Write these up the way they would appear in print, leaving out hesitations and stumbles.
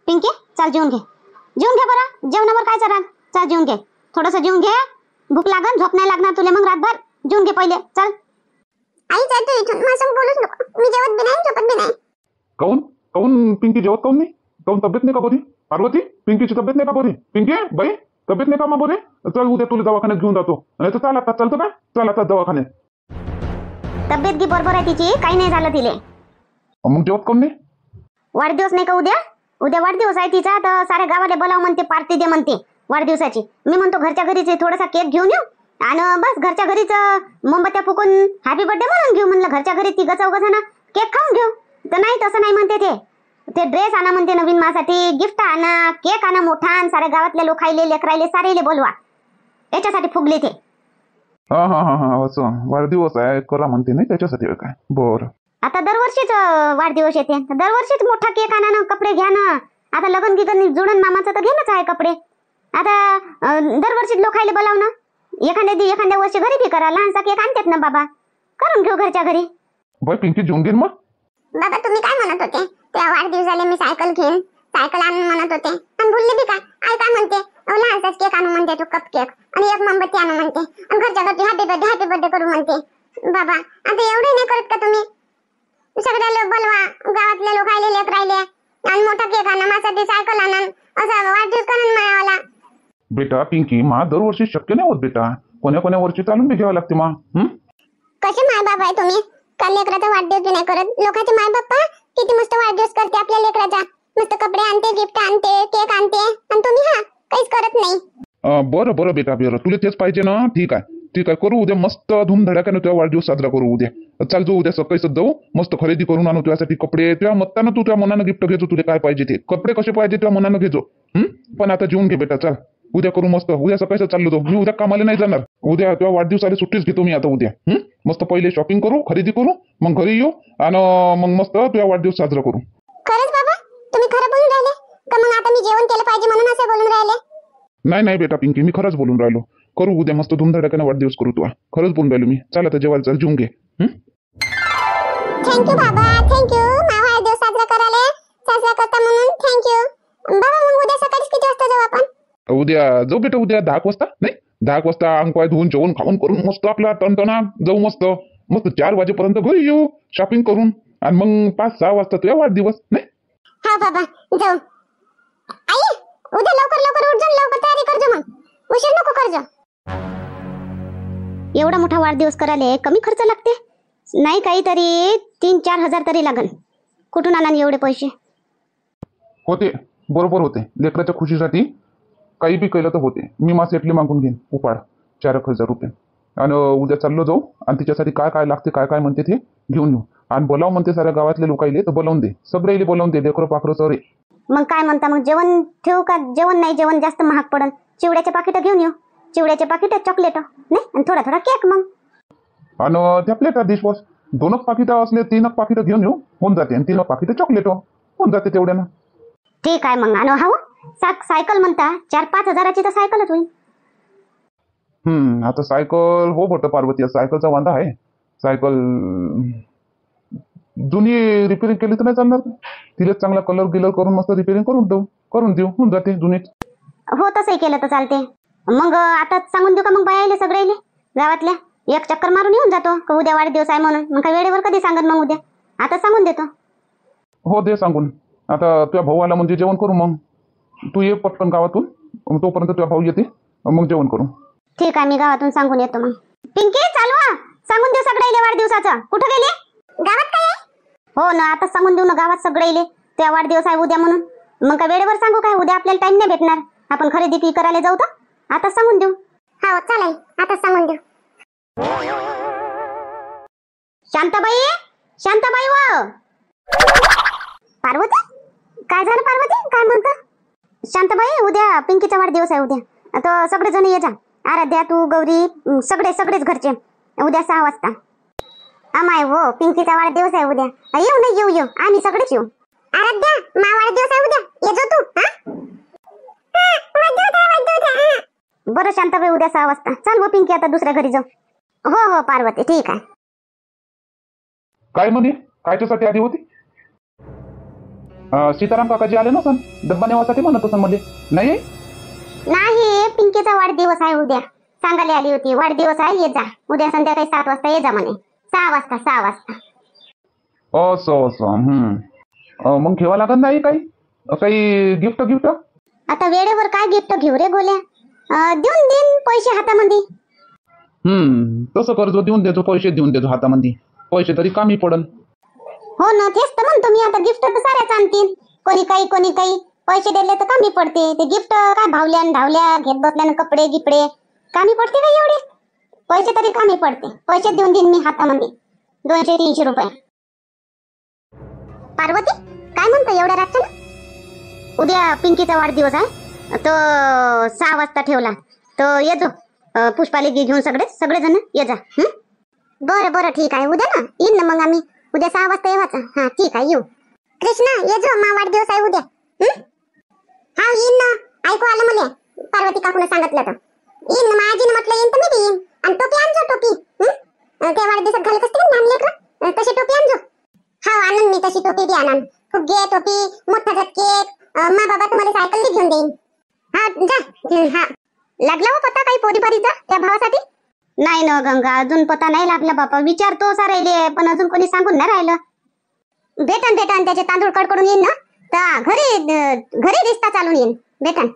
पिंकी चल जेवून घे बरं. जेवणावर काय चढा. चल जेवून घे, थोडंसं जेवून घे. भूक लागन, झोप नाही लागणार तुला मग रातभर. जेवून घे पहिले चल. आई चल तू इथून, माझ्या संग बोलूच नको. मी जेवत बी नाही, झोपत बी नाही. काऊन काऊन पिंकी जेवत काऊन नाही? काऊन तब्येत नाही का बरी? पार्वती, पिंकीची तब्येत नाही का बरी? पिंकी बाई, तब्येत नाही का मग बरी? चल उद्या तुला दवाखान्यात घेऊन जातो. नाही तर चल आता, चालतं का? चल आता दवाखान्यात. तब्येत गी बरोबर आहे तिची, काही नाही झालं तिले. मग जेवत काऊन नाही? वाढदिवस नाही का उद्या? उद्या वाढदिवस आहे तिचा, तर साऱ्या गावाला बोलाव म्हणते, पार्टी दे म्हणते वाढदिवसाची. मी म्हणतो घरच्या घरीच थोडासा केक घेऊन येऊ आणि बस घरच्या घरीच मोमबत्त्या फुकून हॅपी बर्थडे म्हणून घेऊ. म्हणलं घरच्या घरी तिघं चौघं जण केक खाऊन घेऊ. तर नाही, तसं नाही म्हणते ते ड्रेस आणा म्हणते नवीन माझ्यासाठी, गिफ्ट आणा, केक आणा मोठा, आणि साऱ्या गावातल्या लोकायले लेकरायले सारेले बोलवा, याच्यासाठी फुगले ते. हा हा हा हा असं वाढदिवस आहे करा म्हणते नाही त्याच्यासाठी काय? बरं. आता दरवर्षीच वाढदिवस येते, दरवर्षीच मोठा केक आणा ना, कपडे घ्या ना. आता लग्न गिगन जुळण मामाचं तर घेणंच आहे कपडे. आता दरवर्षीच लोकायले बोलाव ना. एखाद्या वर्षी घरी बी करा, लहानसा केक आणतात ना बाबा, करून घेऊ घरच्या घरी. बाई पिंकी जेवून घेईन मग. बाबा तुम्ही काय म्हणत होते? त्या वाढदिवसाला मी सायकल घेईन, सायकल आणून म्हणत होते, आणि भुलले बी का? आई काय म्हणते? लहानसाच केक आणू म्हणते, तू कप केक आणि एक मोमबत्ती आणू म्हणते, आणि घरच्या घरची हॅपी बर्थडे करू म्हणते. बाबा आता एवढे नाही करत का तुम्ही? सगळे लोक बोलवा, गावातले लोक आले, लेक राहिले, आणि मोठा केक आणा, माझ्यासाठी सायकल आणा, असा वाढदिवस करून मायावाला. बेटा पिंकी, मा दरवर्षी शक्य नाही होत बेटा. कोण्या वर्षी चालून बी घ्यावं लागते मा. कसे माय बाबा आहे तुम्ही? का लेकराचा वाढदिवस बी नाही करत? लोकांचे माय बाप्पा किती मस्त वाढदिवस करते आपल्या लेकराचा. मस्त कपडे आणते, गिफ्ट आणते, केक आणते, आणि तुम्ही काहीच करत नाही. बरं बरं बेटा, बरं तुला तेच पाहिजे ना? ठीक आहे करू. उद्या मस्त धूमधडाक्यानं तुझा वाढदिवस साजरा करू उद्या. चाल जो उद्या सकाळीच जाऊ, मस्त खरेदी करून आणू तुझ्यासाठी कपडे. तुझ्या मत्तानं तू तुझ्या मनानं गिफ्ट घेतो, तुला काय पाहिजे ते कपडे कसे पाहिजे तुझ्या मनानं घेतो. पण आता जेवून घे बेटा, चाल उद्या करू मस्त. उद्या सकाळीच चाललो जाऊ. मी उद्या कामाला नाही जाणार. उद्या तुझ्या वाढदिवसाला सुट्टीच घेतो मी आता उद्या. मस्त पहिले शॉपिंग करू, खरेदी करू, मग घरी येऊ आणि मग मस्त तुझा वाढदिवस साजरा करू. खरंच बाबा तुम्ही खरं बोलून राहिले का? मग आता मी जेवण केलं पाहिजे म्हणून असं बोलून राहिले? नाही बेटा पिंकी, मी खरंच बोलून राहिलो. करू उद्या मस्त धूमधडाक्यानं वाढदिवस करू तुला. खरंच बोलून राहिलो मी. चल आता जेवायला चल, जेवून घे. थँक्यू बाबा, थँक्यू. माझा वाढदिवस साजरा करता म्हणून थँक्यू बाबा. मग उद्या सकाळी किती वाजता जाऊ आपण? उद्या जाऊ बेटा, उद्या 10 वाजता. नाही 10 वाजता अंग पाय धुवून जेवण खाऊन करून मस्त आपला टणटणा जाऊ. मस्त 4 वाजेपर्यंत घरी येऊ शॉपिंग करून, आणि मग 5-6 वाजता तुझ्या वाढदिवस. नाही हा बाबा जाऊ. आई उद्या लवकर उठ जा, लवकर तयारी करजो, मग उशीर नको करजो. एवढा मोठा वाढदिवस करायला कमी खर्च लागते नाही? काहीतरी 3-4 हजार तरी लागन. कुठून आणा एवढे पैसे? होते, बरोबर होते. लेकराच्या खुशीसाठी काही बी केलं तर होते. मी मा सेटली मागून घेईन उपाड 4,000 रुपये, आणि उद्या चाललो जाऊ, आणि तिच्यासाठी काय लागते काय म्हणते ते घेऊन येऊ. आणि बोलाव म्हणते साऱ्या गावातले लोकायले, तर बोलावून दे, सगळे बोलावून दे, लेकरं पाखरं सरे. मग काय म्हणता? मग जेवण ठेवू का? जेवण नाही, जेवण जास्त महाग पडन. चिवड्याचे पाकिट घेऊन येऊ, चिवड्याचे पाकिट, चॉकलेट नाही, आणि थोडा केक. मग आणि त्या प्लेटा डिशवॉश 2 पाकिट असले, 3 पाकिट घेऊन येऊ, होऊन जाते. आणि 3 पाकिट चॉकलेट होऊन जाते तेवढ्यानं. ठीक आहे. मग आणि सायकल म्हणता 4-5 हजाराची तर सायकलच होईल. आता सायकल हो बट पार्वती, सायकलचा वांदा आहे. सायकल जुनी रिपेअरिंग केली तर नाही चालणार. तिलाच चांगला कलर करून मस्त रिपेअरिंग करून देऊ, होऊन जाते जुनीच. हो तसंही केलं तर चालते. मग आता सांगून देऊ का मग बायाले सगळ्याले गावातल्या? एक चक्कर मारून येऊन जातो का उद्या वाढदिवस आहे म्हणून. मग काय वेळेवर कधी सांगत मग उद्या? आता सांगून देतो. हो दे सांगून. आता तुझ्या भाऊ आला म्हणजे जेवण करू. मग तू ये पटकन गावातून, तोपर्यंत तुझ्या भाऊ येते, मग जेवण करू. ठीक आहे, मी गावातून सांगून येतो. मग पिंकी चालवा, सांगून देऊ सगळ्याले वाढदिवसाचं. कुठं गेले? गावात काय? हो ना, आता सांगून देऊ ना गावात सगळेले त्या वाढदिवस आहे उद्या म्हणून. मग काय वेळेवर सांगू काय? उद्या आपल्याला टाइम नाही भेटणार. आपण खरेदी करायला जाऊ तर आता सांगून देऊ. हो चालेल, आता सांगून देऊ. शांताबाई व पार्वती, काय झालं पार्वती? काय म्हणता? शांताबाई, उद्या पिंकीचा वाढदिवस आहे. उद्या आता सगळेजण ये जा. आराध्या, तू, गौरी, सगळेच घरचे. उद्या 6 वाजता. अमाय हो, पिंकीचा वाढदिवस आहे उद्या. येऊ नाही येऊ आम्ही सगळेच येऊ. आराध्या, मा वाढदिवस आहे उद्या, ये जो तू. बरं शांताबाई, उद्या 6 वाजता. चाल वो पिंकी, आता दुसऱ्या घरी जाऊ. हो पार्वती, ठीक आहे. काय म्हणे? कायच्यासाठी आली होती? सीताराम काकाजी आले ना सण डब्बा नेवासाठी म्हणत असं मध्ये नाही नाही, पिंकीचा वाढदिवस आहे उद्या. सांगायला आली होती वाढदिवस आहे, ये जा उद्या संध्याकाळी 7 वाजता ये जा म्हणे. 6 वाजता. असं असं मग ठेवा लागत नाही काही गिफ्ट आता वेळेवर काय गिफ्ट घेऊ रे गोल्या? देऊन देईन पैसे हातामध्ये. तसं कर्ज देऊन देतो, पैसे देऊन देतो हातामध्ये, पैसे तरी कमी पडन. हो ना, तेच तर म्हणतो मी. आता गिफ्ट तर साऱ्याच आणतील, कोणी काही पैसे दिले तर कमी पडते. ते गिफ्ट काय भावल्यान ढावल्या घेत बसल्यानं कपडे गिपडे कमी पडते का एवढे? पैसे तरी कमी पडते. पैसे देऊन देईन मी हातामध्ये 200-300 रुपये. पार्वती काय म्हणतो एवढ्या रातच्या? उद्या पिंकीचा वाढदिवस आहे, तो 6 वाजता ठेवला. तर ये जो पुष्पाली घेऊन सगळेजण ये जा. बरं ठीक आहे. उद्या ना येईन ना मग आम्ही. उद्या 6 वाजता येवाचा. हा ठीक आहे, येऊ. कृष्णा ये जो, मा वाढदिवस आहे उद्या. हा येईन ना. ऐकू आलं मला पार्वती काकूने सांगितलं तर. येईन ना, माझीनं म्हटलं येईन तर मी बी येईन. आणि टोपी आणजो, टोपी. त्या वाढदिवसात घालत असते ना लहान लेकरं, तशी टोपी आणजो. हा आणन मी, तशी टोपी बी आणन. फुगे टोपी, मोठा झटकेक. मा बाबा तुम्हाला सायकल बी घेऊन देईन. हा जा. हा लागला हो पत्ता काही पोरीपारीचा त्या भावासाठी? नाही ना गंगा, अजून पता नाही लागला बापा. विचारतो सारायले, पण अजून कोणी सांगून नाही राहिलं. भेटन त्याचे तांदूळ कडकडून येईन ना, तर घरी रिश्ता चालून येईन. भेटन.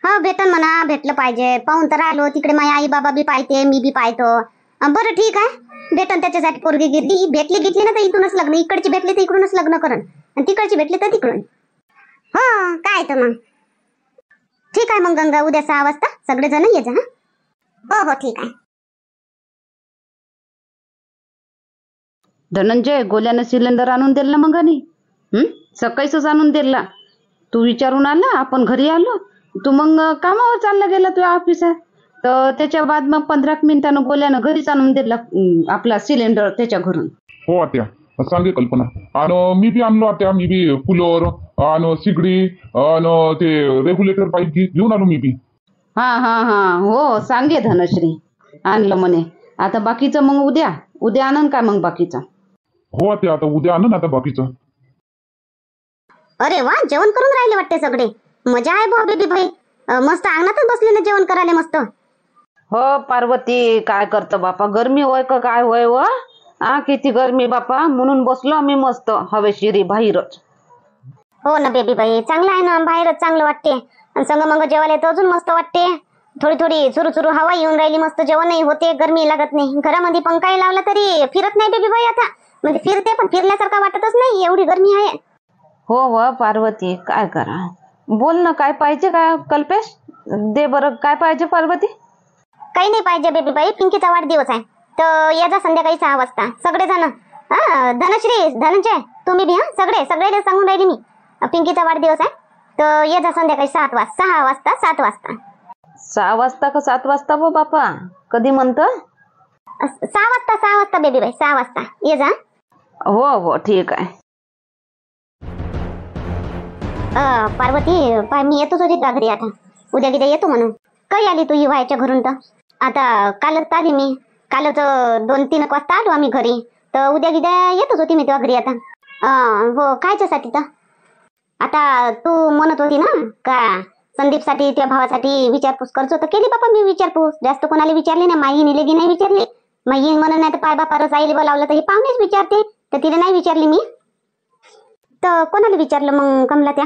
हो भेटन म्हणा, भेटलं पाहिजे. पाहून तर राहिलो तिकडे. माझी आई बाबा बी पाहते, मी बी पाहतो. बरं ठीक आहे, भेटन त्याच्यासाठी पोरगी गिरली. भेटली ना तर इथूनच लग्न. इकडची भेटली तर इकडूनच लग्न करन, आणि तिकडची भेटली तर तिकडून. हो काय तर मग. ठीक आहे मग गंगा, उद्या 6 वाजता सगळेजण ये जा. हो ठीक आहे. धनंजय, गोल्यानं सिलेंडर आणून दिला मग आणि सकाळीच आणून दिला. तू विचारून आला, आपण घरी आलो. तू मग कामावर चालला गेला तुझ्या ऑफिसात. तर त्याच्या बाद मग 15 मिनिटानं गोल्यानं घरीच आणून दिला आपला सिलेंडर त्याच्या घरून. हो आत्या, सांगे कल्पना. आणि मी बी आणलो आत्या, मी बी कूलर आणि सिगडी आणि ते रेग्युलेटर पाईप घेऊन आलो मी बी. हा हो सांगे धनश्री आणलं म्हणे. आता बाकीचं मग उद्या आणन काय मग बाकीचं? हो आत्या, आता उद्या आणन आता बाकीचं. अरे वा, जेवण करून राहिले वाटते सगळे. मजा आहे भाऊ बेबी भाई. मस्त अंगणातच बसले ना जेवण करायला मस्त. हो पार्वती, काय करतो बापा, गरमी होय का काय होय व? किती गरमी बापा, म्हणून बसलो आम्ही मस्त हवेशिरी बाहेरच. हो ना बेबी बाई, चांगलं आहे ना, बाहेरच चांगलं वाटते. आणि संग मग जेवायला तर अजून मस्त वाटते. थोडी सुरू हवा येऊन राहिली, मस्त जेवणही होते, गरमी लागत नाही. घरामध्ये पंखाही लावला तरी फिरत नाही बेबी बाई. आता म्हणजे फिरते पण फिरल्यासारखं वाटतच नाही, एवढी गरमी आहे. हो व पार्वती, काय करा. बोल ना, काय पाहिजे काय कल्पेश? दे बरं, काय पाहिजे पार्वती? काही नाही पाहिजे बेबी बाई, पिंकीचा वाढदिवस आहे तर या जा संध्याकाळी 6 वाजता सगळेजण. धनश्री, धनंजय, तुम्ही बी. सगळे सांगून राहिली मी. पिंकीचा वाढदिवस आहे तर ये जा संध्याकाळी 6 वाजता 7 वाजता. 6 वाजता का 7 वाजता व बापा? कधी म्हणतं? 6 वाजता बेबी बाई, 6 वाजता ये जा. हो ठीक आहे. पार्वती पाय, मी येतोच होती घरी. आता उद्या येतो म्हणून. काही आली तू युवाच्या घरून? तर आता कालच आली मी. कालच 2-3 वाजता आलो आम्ही घरी. तर उद्या येतच होती मी तुझ्या घरी. आता हो, कायच्यासाठी? तर आता तू म्हणत होती ना का संदीपसाठी, त्या भावासाठी विचारपूस करतो. तर केली बापा मी विचारपूस. जास्त कोणाला विचारली नाही. माई निलेगी नाही विचारली. माई म्हणून नाही तर पाय बापा रसाईला बोलावलं तर हे पाहुणेच विचारते. तर तिला नाही विचारली मी. तर कोणाला विचारलं मग कमला? त्या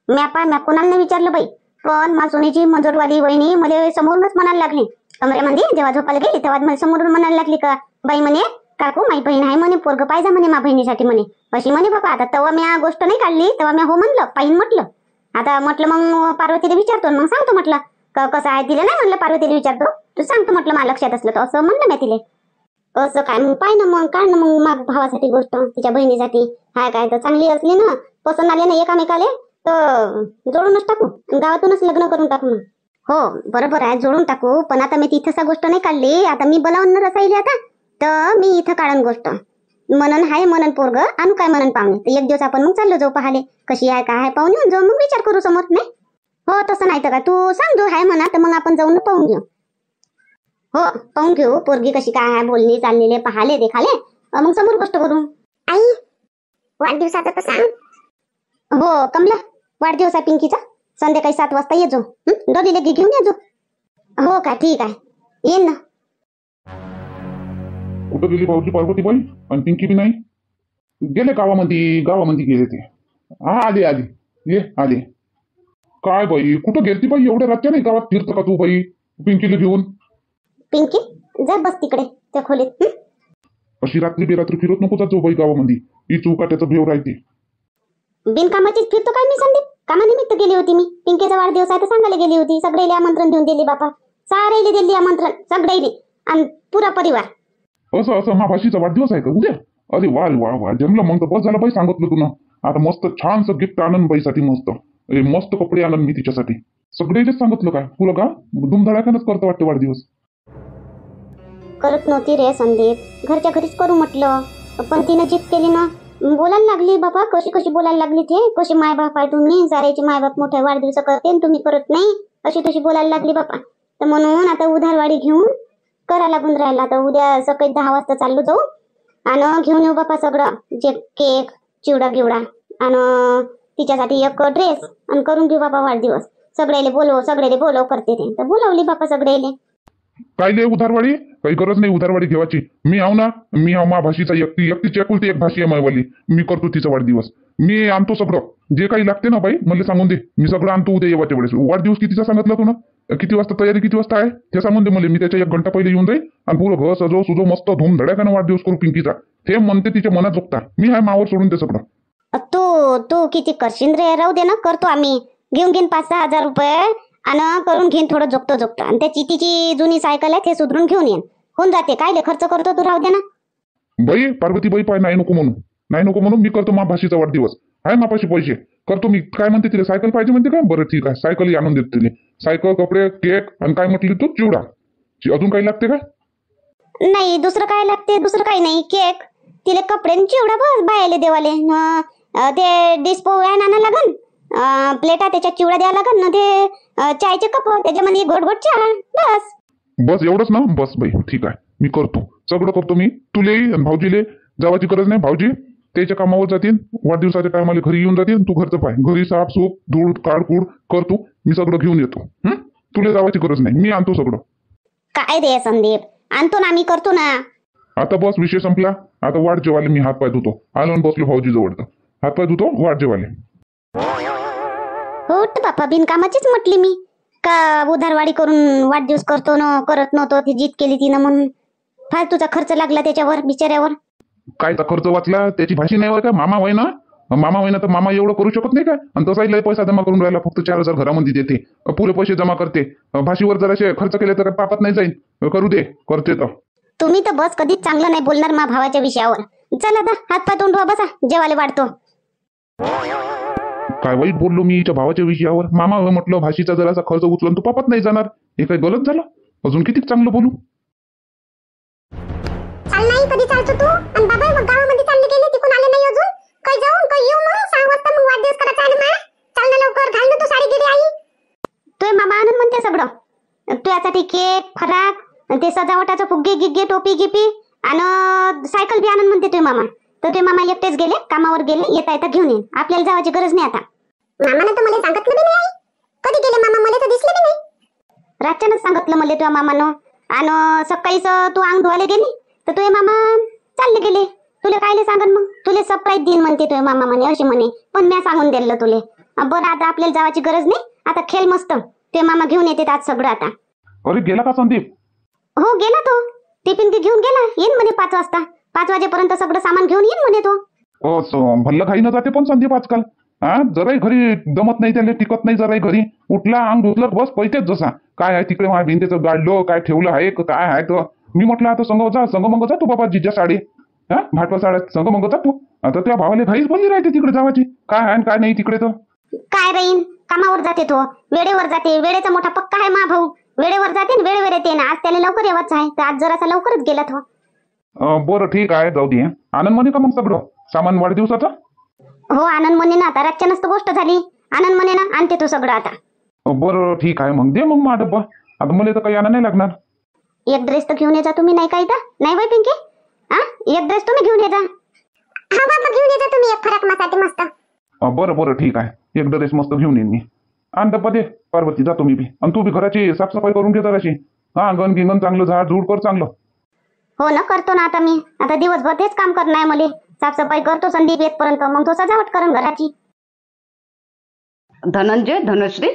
म्या कोणाला नाही विचारलं बाई. पण मासुनीची मंजूरवाली वहिनी मला समोरूनच म्हणायला लागली. कमऱ्यामध्ये जेव्हा झोपायला गेली तेव्हा मला समोरून म्हणायला लागली का बाई म्हणे काकू माई बहीण आहे म्हणे, पोरग पाहिजे म्हणे मा बहिणीसाठी म्हणे, अशी म्हणे बाबा. आता तेव्हा मी गोष्ट नाही काढली, तेव्हा मी हो म्हणलं, पाहिन म्हटलं. आता म्हटलं मग पार्वतीला विचारतो मग सांगतो म्हटलं कसं आहे. तिला नाही म्हणलं पार्वतीला विचारतो, तू सांगतो म्हटलं मला लक्षात असलं तर, असं म्हणलं मी तिला. असं काय मग पाय ना मग, काढ ना मग माझ्या भावासाठी गोष्ट, तिच्या बहिणीसाठी हाय काय तर चांगली असली ना, पसंत आले ना एकामेकाले तर जोडूनच टाकू, गावातूनच लग्न करून टाकू. हो बरोबर आहे, जोडून टाकू. पण आता मी तिथं गोष्ट नाही काढली. आता मी बोलावून रसायली आता, तर मी इथं काढून गोष्ट. म्हणून हाय म्हणून पोरग आणू काय म्हणून पाहुणे. तर एक दिवस आपण मग चाललो जाऊ पाहाले कशी आहे काय आहे, पाहुणे जाऊ मग विचार करू समोर. नाही हो तसं नाही तर काय, तू सांग जो हाय म्हणा तर मग आपण जाऊन पाहून घेऊ. हो पाहून घेऊ पोरगी कशी काय आहे, बोलणी चाललेले पाहाले देखाले, मग समोर गोष्ट करू. आई वाढदिवसाचं तर सांग. हो कमला, वाढदिवस आहे पिंकीचा. संध्याकाळी 7 वाजता ये जो. डोलीला घेऊन ये जो. हो का, ठीक आहे, येईन ना. कुठं गेली भाऊजी पार्वतीबाई आणि पिंकी बी नाही? गेले गावामध्ये गेले ते. हा आले ये आले. काय बाई कुठं गेलती बाई? एवढ्या रातच्या नाही गावात फिरतं का तू बाई पिंकीला घेऊन? पिंकी जा बस तिकडे त्या खोलीत. अशी रात्री बेरात्री फिरत नको जात जो बाई गावामध्ये. ही चौकाट्याचं भेव राहते. बिनकामाचीच फिरतो काय मी संदीप? कामानिमित्त गेली होती मी. पिंकीचा वाढदिवस आहे तर सांगायला गेली होती. सगळेले आमंत्रण देऊन दिले बापा. सारेले दिले आमंत्रण, सगळेले आणि पुरा परिवार. असं मा भाषीचा वाढदिवस आहे का उद्या? अरे वा वा वा, जमलं मग तर. बस झालं बाई, सांगितलं तुला. आता मस्त छानसं गिफ्ट आणन बाईसाठी. मस्त कपडे आणन मी तिच्यासाठी. सगळेच सांगितलं काय? तुला का धुमधडाक्यानंच करतो वाटतं वाढदिवस? करत नव्हती रे संदीप, घरच्या घरीच करू म्हटलं. पण तिनं जिद केली ना, बोलायला लागली बाबा. कशी बोलायला लागली ते. कशी मायबाप आहे तुम्ही, साऱ्याचे मायबाप मोठ्या वाढदिवस करते आणि तुम्ही करत नाही, अशी तशी बोलायला लागली बापा. तर म्हणून आता उधारवाडी घेऊन करा लागून राहिला. आता उद्या सकाळी 10 वाजता चाललो जाऊ आणि घेऊन येऊ बापा सगळं. जे केक, चिवडा गिवडा आणि तिच्यासाठी एक ड्रेस आणि करून घेऊ बापा वाढदिवस. सगळेले बोलव करते ते. तर बोलावली बापा सगळेले. काय ले उधारवाडी? काही गरज नाही उधारवाडी घेवायची. मी आव ना, मी आव. मा भाषीचा एकटीची एकुलती एक भाषी आहे मायवाली. मी करतो तिचा वाढदिवस. मी आणतो सगळं जे काही लागते ना बाई, मला सांगून दे. मी सगळं आणतो उद्या येवाच्या वेळेस. वाढदिवस कितीचा सांगितलं तू ना? किती वाजता तयारी, किती वाजता आहे ते सांगून दे मला. मी त्याच्या 1 घंटा पहिले येऊन जाईल आणि पुरं घर सजव मस्त धूमधडाक्यानं वाढदिवस करू पिंकीचा. ते म्हणते तिच्या मनात जोगता. मी आहे मावर सोडून ते सगळं. तू किती करशील रे? राहू दे ना, करतो आम्ही. घेऊन 5-6 हजार रुपये आणि करून घेईन थोडं जोगतो. आणि त्याची तिची जुनी सायकल आहे ते सुधरून घेऊन येईन. होऊन जाते. काय खर्च करतो तू? राहू दे ना बाई. पार्वतीबाई पाय नाही नको म्हणून मी करतो मा भाषीचा वाढदिवस. आहे मापाशी पैसे करतो मी. काय म्हणते तिला? सायकल पाहिजे म्हणते का? बरं ठीक आहे, सायकल आणून देतो तिला. सायकल, कपडे, केक आणि काय म्हटली तू? चिवडा. अजून काही लागते का? नाही, दुसरं काय लागते? दुसरं काही नाही. केक, तिला कपडे, चिवडा, बस. बायाले देवाले ते डिस्पो आणा लागन, प्लेटा त्याच्यात चिवडा द्यावा लागन ना, ते चायचे कप त्याच्यामध्ये घोट चहा, बस एवढंच ना? बस बाई ठीक आहे, मी करतो सगळं करतो मी. तुले भाऊजीले जावाची गरज नाही. भाऊजी त्याच्या कामावर जातील. वाढदिवसाच्या टायमाला घरी येऊन जातील. तू घरचं पाय. घरी साफ सूप धूळ काढकूड करतो. मी सगळं घेऊन येतो. तुला जावाची गरज नाही. मी आणतो सगळं. काय रे संदीप? आणतो ना, मी करतो ना. आता बस विषय संपला. आता वाढ जेवाले मी हात पाय धुतो. आलो बसलो भाऊजी जवळ. हात पाय धुतो, वाढ जेवाले. हो बापा, बिनकामाचीच म्हटली मी का उधारवाडी करून वाढदिवस करतो ना, करत नव्हतो. ती जीत केली तिनं म्हणून फालतूचा खर्च लागला त्याच्यावर, बिचाऱ्यावर. कायचा खर्च वाचला? त्याची भाषी नाही का? मामा होय ना, तर मामा एवढं करू शकत नाही काय? आणि तसाही लय पैसा जमा करून राहिला. फक्त 4,000 घरामध्ये देते, पुरे पैसे जमा करते. भाषीवर जराशे खर्च केले तर पापात नाही जाईल. करू दे, करते तर. तुम्ही तर बस कधीच चांगलं नाही बोलणार मा भावाच्या विषयावर. चला आता हात पाय तोंड धुवा, बसा, जेवायला वाढतो. काय वाईट बोललो मी हिच्या भावाच्या विषयावर? मामा म्हटलं भाषीचा जरासा खर्च उचलून तू पापात नाही जाणार. हे काही गलत झालं? अजून किती चांगलं बोलू. चाल नाही कधी चालतो तू? आणि बाबा मग गावामध्ये चालले गेले, तिकून आले नाही अजून? काही जाऊन काही येऊ मग 6 वाजता मग वाढदिवस करायचा आहे ना. चाल ना लवकर, घाल ना तू साडी गिरी आई. तुझे मामा आणून म्हणते सगळं. तुझ्यासाठी केक, फराक, ते सजावटाचं फुगे गिग्गे, टोपी गिपी आणि सायकल बी आणून म्हणते तुझे मामा. तर तुझे मामा एकटेच गेले, कामावर गेले. येता घेऊन येईन. आपल्याला जावायची गरज नाही आता. मामाने तर मला सांगितलं बी नाही आई. कधी गेले मामा? मला तर दिसले बी नाही. रातच्यानंच सांगितलं मला तुझ्या मामानं. आणि सकाळीच तू अंग धुवायला गेली तर तुझे मामा चालले गेले. तुला कायले सांगन मग? तुले सरप्राईज देईन म्हणते तुझे मामा म्हणे, अशी म्हणे. पण मी सांगून दिलं तुले. बरं आता आपल्याला जावायची गरज नाही. आता खेळ मस्त. तुझे मामा घेऊन येते आज सगळं आता. अरे गेला का संदीप? हो गेला तो. टिफिन ती घेऊन गेला. येईन म्हणे 5 वाजता. 5 वाजेपर्यंत सगळं सामान घेऊन येईन म्हणे तो. भल्लं खाई न जाते पण संदीप आजकाल. जराही घरी दमत नाही, त्याला टिकत नाही. जराही घरी उठला, अंग धुतलं, बस पैतेच जसा. काय आहे तिकडे माझ्या भिंतीचं गाडलो, काय ठेवलं आहे काय आहे तर. मी म्हटलं आता संग मग जा तू बाबा जिज्या साडी. भाटवा साड्या संग मग जा तू. आता त्या भावाला घाईच बनली राहते तिकडे जावाची. काय आहे काय नाही तिकडे तर. काय राहीन, कामावर जाते तो, वेळेवर जाते. वेळेचा मोठा पक्का आहे मा भाऊ. वेळेवर जाते ना, वेळेवर येते ना. आज त्याला लवकर येवाच आहे, तर आज जरासा लवकरच गेला तो. बरं ठीक आहे, जाऊ दे. आनंद म्हणे का मग सगळं सामान वाढदिवसाचं? हो आनंद म्हणे ना. आता रातच्या नसतं गोष्ट झाली. आनंद म्हणे ना आणते तो सगळं आता. बरं ठीक आहे, मग दे मग मा डब्बा. आता मला तर काही आणा नाही लागणार. एक ड्रेस तर घेऊन ये जा तुम्ही. नाही काही तर नाही बाई पिंकी. एक ड्रेस तुम्ही घेऊन ये जा. हा बाबा घेऊन येतो तुम्ही एक फरक माझ्यासाठी मस्त. बरं बरं ठीक आहे, एक ड्रेस मस्त घेऊन येईन मी. आण डब्बा दे पार्वती, जातो मी बी. आणि तू बी घराची साफसफाई करून घे जराशी. हा, अंगण गिंगण चांगलं झाड झूड कर चांगलं. हो ना, करतो ना आता मी. आता दिवसभर तेच काम करणं आहे मला. साफसफाई करतो संदीप येतपर्यंत, मग तो सजावट करून घराची. धनंजय, धनश्री,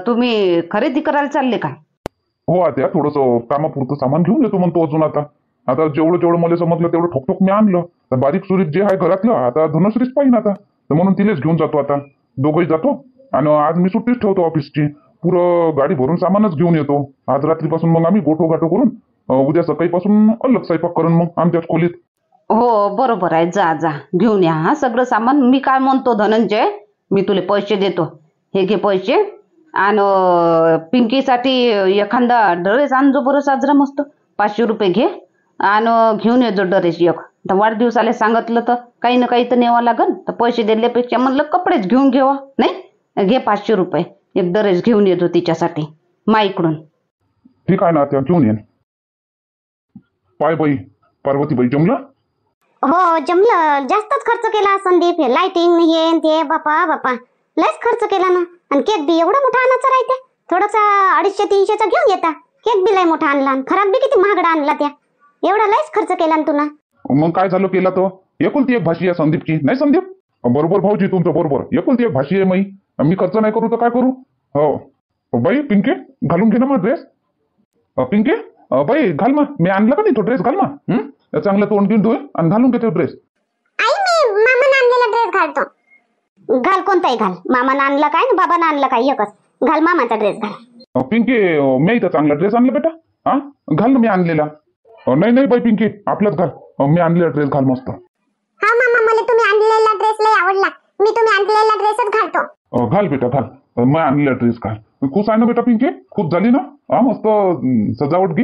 तुम्ही खरेदी करायला चालले का? हो आत्या, थोडंसं कामापुरतं सामान घेऊन येतो म्हणतो अजून. आता जेवढं जेवढं मला समजलं तेवढं ठोक मी आणलं. तर बारीक सुरीत जे आहे घरातलं आता धनश्रीच पाहिजे आता, तर म्हणून तिलेच घेऊन जातो आता. दोघंही जातो आणि आज मी सुट्टीच ठेवतो ऑफिसची. पुरं गाडी भरून सामानच घेऊन येतो. आज रात्रीपासून मग आम्ही गोठो गाठो करून उद्या सकाळीपासून अलग स्वयंपाक करून मग आमच्याच खोलीत. हो बरोबर आहे, जा जा घेऊन या हा सगळं सामान. मी काय म्हणतो धनंजय, मी तुला पैसे देतो, हे घे पैसे. आणि पिंकीसाठी एखादा ड्रेस आणजो बरं साजरा मस्त. 500 रुपये घे आणि घेऊन येजो ड्रेस एक. तर वाढदिवसाला सांगितलं तर काही ना काही तर न्यावं लागल, तर पैसे दिल्यापेक्षा म्हणलं कपडेच घेऊन घेवा. नाही, घे 500 रुपये, एक ड्रेस घेऊन येतो तिच्यासाठी माईकडून. ठीक आहे ना त्या, घेऊन येईन. पाय बाई पार्वतीबाई, जमलं? हो जमलं. जास्तच खर्च केला संदीप. हे लाइटिंग हे न ते, बापा लयच खर्च केला ना. आणि केक बी एवढा मोठा आणायचा राहते. थोडासा 250-300चा घेऊन येता. केक बी लय मोठा आणला, खराब बी किती महागडा आणला त्या. एवढा लयच खर्च केला ना तुला. मग काय झालं केला तो? एकुलती एक भाषी आहे संदीपची, नाही संदीप? बरोबर भाऊजी, तुमचं बरोबर. एकुलती एक भाषी आहे मी खर्च नाही करू तर काय करू? हो बाई पिंके, घालून घे ना मग ड्रेस. पिंके बाई घाल मग, मी आणला का नाही तो ड्रेस, घाल मग. चांगलं तोंड घेऊन धुय आणि घालून घे तो ड्रेस. आई मी मामाने आणलेला ड्रेस घालतो. घाल, कोणताही घाल. मामानं आणलं काय ना बाबानं आणलं काय, एकच घाल. मामाचा ड्रेस घाल. पिंके मी इथं चांगला ड्रेस आणला बेटा. हा, घाल ना मी आणलेला. नाही बाई पिंके, आपल्याच घाल. मी आणलेला ड्रेस घाल मस्त. हा मामा, मला तुम्ही आणलेला ड्रेस लय आवडला. मी तुम्ही आणलेला ड्रेसच घालतो. घाल बेटा घाल, मी आणलेला ड्रेस घाल. खुश आहे ना बेटा पिंके? खूप झाली ना? हा, मस्त सजावट घे.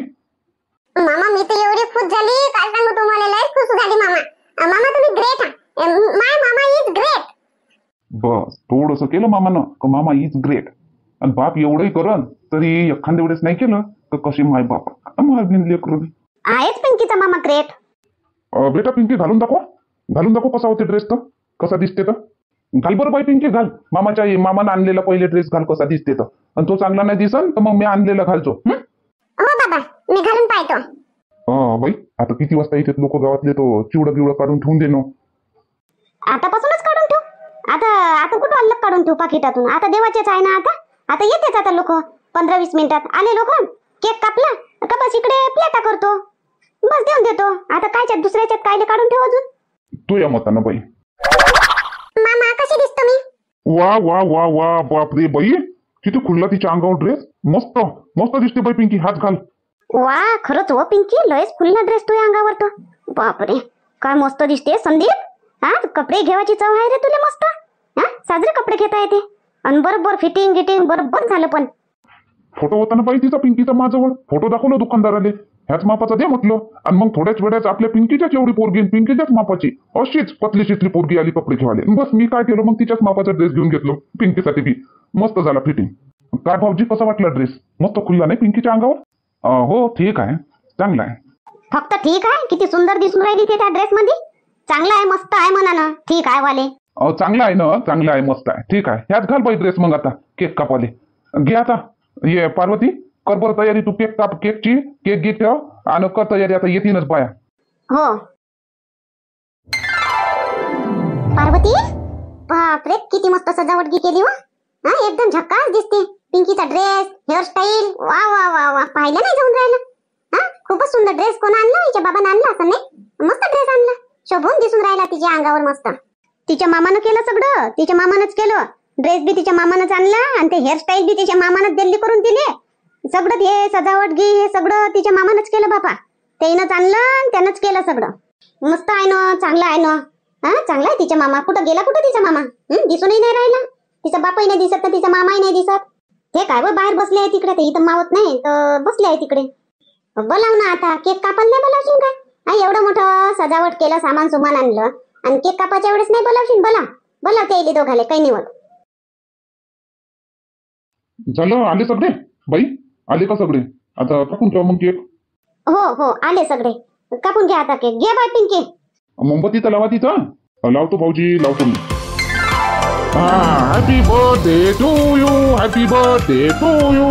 मामा मी तर एवढी खुश झाली, काय सांगू तुम्हाला, लय खुश झाली मामा. मामा तुम्ही ग्रेट आहात. माय मामा इज ग्रेट. बस थोडंसं केलं मामानं का मामा इज ग्रेट. आणि बाप एवढंही करन तरी एखाद्या वेळेस नाही केलं तर कशी माय बाप करून आहेच पिंकीचा मामा ग्रेट. बेटा पिंकी घालून दाखव कसा होते ड्रेस, तर कसा दिसते तर. घाल बरं बाई पिंकी, घाल. मामानं आणलेला पहिले ड्रेस घाल, कसा दिसते तर. आणि तो चांगला नाही दिसन तर मग मी आणलेला घालतो. हो बाबा, मी घालून पाहतो. बाई आता किती वाजता येतात लोक गावातले, तो चिवडा बिवडा काढून ठेवून दे ना. आतापासूनच काढून ठेव. आता कुठं अलग काढून ठेव पाकिटातून. आता देवाचेच आहे ना. आता येतेच आता लोक. 15-20 मिनिटात आले लोक. केक कापला का बस इकडे प्लेटा करतो, बस देऊन देतो. आता कायच्यात दुसऱ्याच्यात कायले काढून ठेव अजून. तू या मतानं बाई. मामा कशी दिसतो मी? वा वा वा वा, बापरे बाई, किती खुलला तिच्या अंगावर ड्रेस. मस्त मस्त दिसते बाई पिंकी, हात घाल. वा, खरंच हो पिंकी, लयच फुलला ड्रेस तुझ्या अंगावर तो. बापरे काय मस्त दिसते संदीप. हा, कपडे घेवायची चव आहे रे तुला मस्त. हा, साजरे कपडे घेता येते. आणि बरोबर फिटिंग गिटिंग बरोबर झालं. पण फोटो होता ना बाई तिचा पिंकीचा माझ्याजवळ. फोटो दाखवलो दुकानदाराले, ह्याच मापाचा दे म्हटलं. आणि मग थोड्याच वेळाच आपल्या पिंकीच्याच एवढी पोरगी, पिंकीच्याच मापाची अशीच पतली शितली पोरगी आली कपडे घेवाले. बस मी काय केलं, मग तिच्याच मापाचा ड्रेस घेऊन घेतलो पिंकीसाठी बी. मस्त झाला फिटिंग. काय भाऊजी कसा वाटला ड्रेस? मस्त खुलला नाही पिंकीच्या अंगावर? हो ठीक आहे, चांगला आहे. फक्त ठीक आहे? किती सुंदर दिसून राहिली ते त्या ड्रेस मध्ये. चांगला आहे, मस्त आहे म्हणा ना. ठीक आहे वाले. चांगला आहे ना, चांगला आहे, मस्त आहे, ठीक आहे. ह्यात घाल बाई ड्रेस. मग आता केक कापवाले घे. आता ये पार्वती, कर बरं तयारी तू. केक काप, केकची केक घे ठेव आणि कर तयारी. आता येतीनच बाया. हो पार्वती, बापरे किती मस्त सजावट केली हो. हा, एकदम झकास दिसते. पिंकीचा ड्रेस, हेअरस्टाईल, वा वा वा वा, पाहिलं नाही जाऊन राहिलं. हा, खूपच सुंदर ड्रेस. कोण आणला? हिच्या बाबानं आणला असं नाही. मस्त ड्रेस आणला, शोभून दिसून राहिला तिच्या अंगावर मस्त. तिच्या मामानं केलं सगळं, तिच्या मामानंच केलं. ड्रेस बी तिच्या मामानंच आणला आणि ते हेअरस्टाईल बी तिच्या मामानंच दिल्ली करून दिले. सगळं हे सजावट गी हे सगळं तिच्या मामानंच केलं बापा. त्यानंच आणलं आणि त्यानंच केलं सगळं. मस्त आहे ना, चांगलं आहे ना. हा, चांगला आहे तिच्या मामा. कुठं गेला कुठं तिचा मामा? दिसूनही नाही राहिला. तिचा बापाही नाही दिसत तर तिचा मामाही नाही दिसत. हे काय बाहेर बसले आहे तिकडे, ते इथं मावत नाही तर बसले आहे तिकडे. बोलाव ना आता. केक कापायला नाही बोलावशील काय? हा, एवढं मोठं सजावट केलं, सामान सुमान आणलं आणि केक कापाच्या वेळेस नाही बोलावशील? बोलाव ते दोघाले, काही नाही होत. झालं, आले सगळे बाई? आले का सगळे? आता कापून ठेवा मग केक. हो आले सगळे. कापून घ्या आता केक. घे बाय पिंकी. मोमबत्ती तर लावा तिथं. लावतो भाऊजी, लावतो मी. Happy birthday to you, happy birthday to you.